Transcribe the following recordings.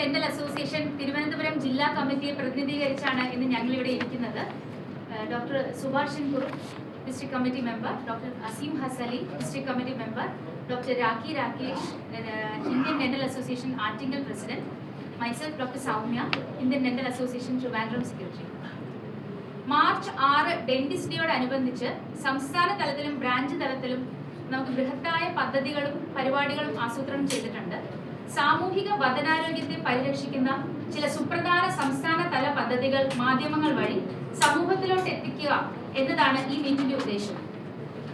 Dental association Thiruvananthapuram ജില്ലാ കമ്മിറ്റിയെ പ്രതിനിധീകരിച്ചാണ് ഇന്ന് ഞങ്ങളിവിടെ ഇരിക്കുന്നത്. Doctor Subhashan Kurup, district committee member, doctor Azeem Hasali, district committee member, doctor Rakhi Rakesh, Indian dental association Attingal president, myself doctor Soumya, Indian dental association Trivandrum secretary. March 6 dentist ഡേയോടനുബന്ധിച്ച് സംസ്ഥാന തലത്തിലും ബ്രാഞ്ച് തലത്തിലും നമുക്ക് ബൃഹത്തായ പദ്ധതികളും പരിപാടികളും ആസൂത്രണം ചെയ്തിട്ടുണ്ട്. സാമൂഹിക വദനാരോഗ്യത്തെ പരിരക്ഷിക്കുന്ന ചില സുപ്രധാന സംസ്ഥാന തല പദ്ധതികൾ മാധ്യമങ്ങൾ വഴി സമൂഹത്തിലോട്ട് എത്തിക്കുക എന്നതാണ് ഈ മീറ്റിംഗിന്റെ ഉദ്ദേശം.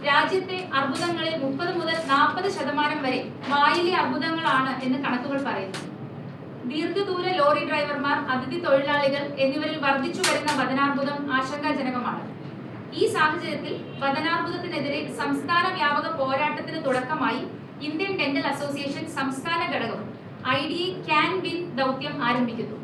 രാജ്യത്തെ അർബുദങ്ങളിൽ 30 മുതൽ 40% വരെ വായിലെ അർബുദങ്ങളാണ് എന്ന് കണക്കുകൾ പറയുന്നു. ദീർഘദൂര ലോറി ഡ്രൈവർമാർ, അതിഥി തൊഴിലാളികൾ എന്നിവരിൽ വർദ്ധിച്ചു വരുന്ന വദനാർബുദം ആശങ്കാജനകമാണ്. ഈ സാഹചര്യത്തിൽ വദനാർബുദത്തിനെതിരെ സംസ്ഥാന വ്യാപക പോരാട്ടത്തിന് തുടക്കമായി ഇന്ത്യൻ ഡെന്റൽ അസോസിയേഷൻ സംസ്ഥാന ഘടകം IDA ക്യാൻ വിൻ ദൗത്യം ആരംഭിക്കുന്നു.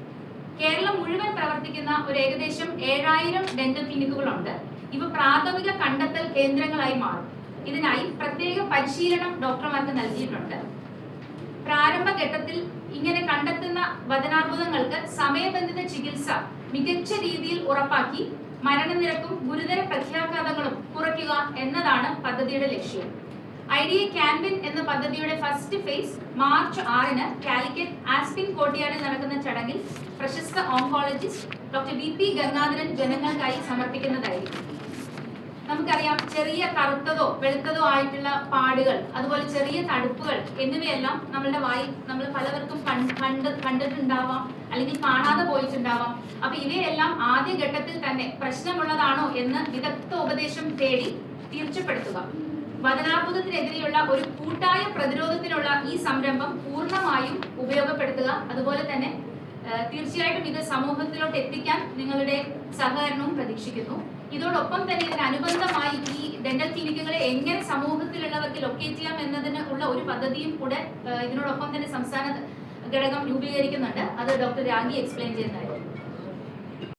കേരളം മുഴുവൻ പ്രവർത്തിക്കുന്ന ഒരു ഏകദേശം 7000 ഡെന്റൽ ക്ലിനിക്കുകളുണ്ട്. ഇവ പ്രാഥമിക കണ്ടെത്തൽ കേന്ദ്രങ്ങളായി മാറും. ഇതിനായി പ്രത്യേക പരിശീലനം ഡോക്ടർമാർക്ക് നൽകിയിട്ടുണ്ട്. പ്രാരംഭഘട്ടത്തിൽ ഇങ്ങനെ കണ്ടെത്തുന്ന വദനാർബുദങ്ങൾക്ക് സമയബന്ധിത ചികിത്സ മികച്ച രീതിയിൽ ഉറപ്പാക്കി മരണനിരക്കും ഗുരുതര പ്രത്യാഘാതങ്ങളും കുറയ്ക്കുക എന്നതാണ് പദ്ധതിയുടെ ലക്ഷ്യം. IDA ക്യാൻ വിൻ എന്ന പദ്ധതിയുടെ ഫസ്റ്റ് ഫേസ് മാർച്ച് 6 കാലിക്കറ്റ് ആസ്പിൻ കോർട്ട്യാർഡിൽ നടക്കുന്ന ചടങ്ങിൽ പ്രശസ്ത ഓങ്കോളജിസ്റ്റ് ഡോക്ടർ VP ഗംഗാധരൻ ജനങ്ങൾക്കായി സമർപ്പിക്കുന്നതായിരിക്കും. നമുക്കറിയാം, ചെറിയ കറുത്തതോ വെളുത്തതോ ആയിട്ടുള്ള പാടുകൾ, അതുപോലെ ചെറിയ തടുപ്പുകൾ എന്നിവയെല്ലാം നമ്മളുടെ വായിൽ നമ്മൾ പലവർക്കും കണ്ടിട്ടുണ്ടാവാം, അല്ലെങ്കിൽ കാണാതെ പോയിട്ടുണ്ടാവാം. അപ്പൊ ഇവയെല്ലാം ആദ്യഘട്ടത്തിൽ തന്നെ പ്രശ്നമുള്ളതാണോ എന്ന് വിദഗ്ധ ഉപദേശം തേടി തീർച്ചപ്പെടുത്തുക. വദനാർബുദത്തിനെതിരെയുള്ള ഒരു കൂട്ടായ പ്രതിരോധത്തിനുള്ള ഈ സംരംഭം പൂർണ്ണമായും ഉപയോഗപ്പെടുത്തുക. അതുപോലെ തന്നെ തീർച്ചയായിട്ടും ഇത് സമൂഹത്തിലോട്ട് എത്തിക്കാൻ നിങ്ങളുടെ സഹകരണവും പ്രതീക്ഷിക്കുന്നു. ഇതോടൊപ്പം തന്നെ ഇതിനനുബന്ധമായി ഈ ഡെന്റൽ ക്ലിനിക്കുകളെ എങ്ങനെ സമൂഹത്തിലുള്ളവർക്ക് ലൊക്കേറ്റ് ചെയ്യാം എന്നതിന് ഉള്ള ഒരു പദ്ധതിയും കൂടെ ഇതിനോടൊപ്പം തന്നെ സംസ്ഥാന ഘടകം രൂപീകരിക്കുന്നുണ്ട്. അത് ഡോക്ടർ രാഖി എക്സ്പ്ലെയിൻ ചെയ്യുന്നതായിരിക്കും.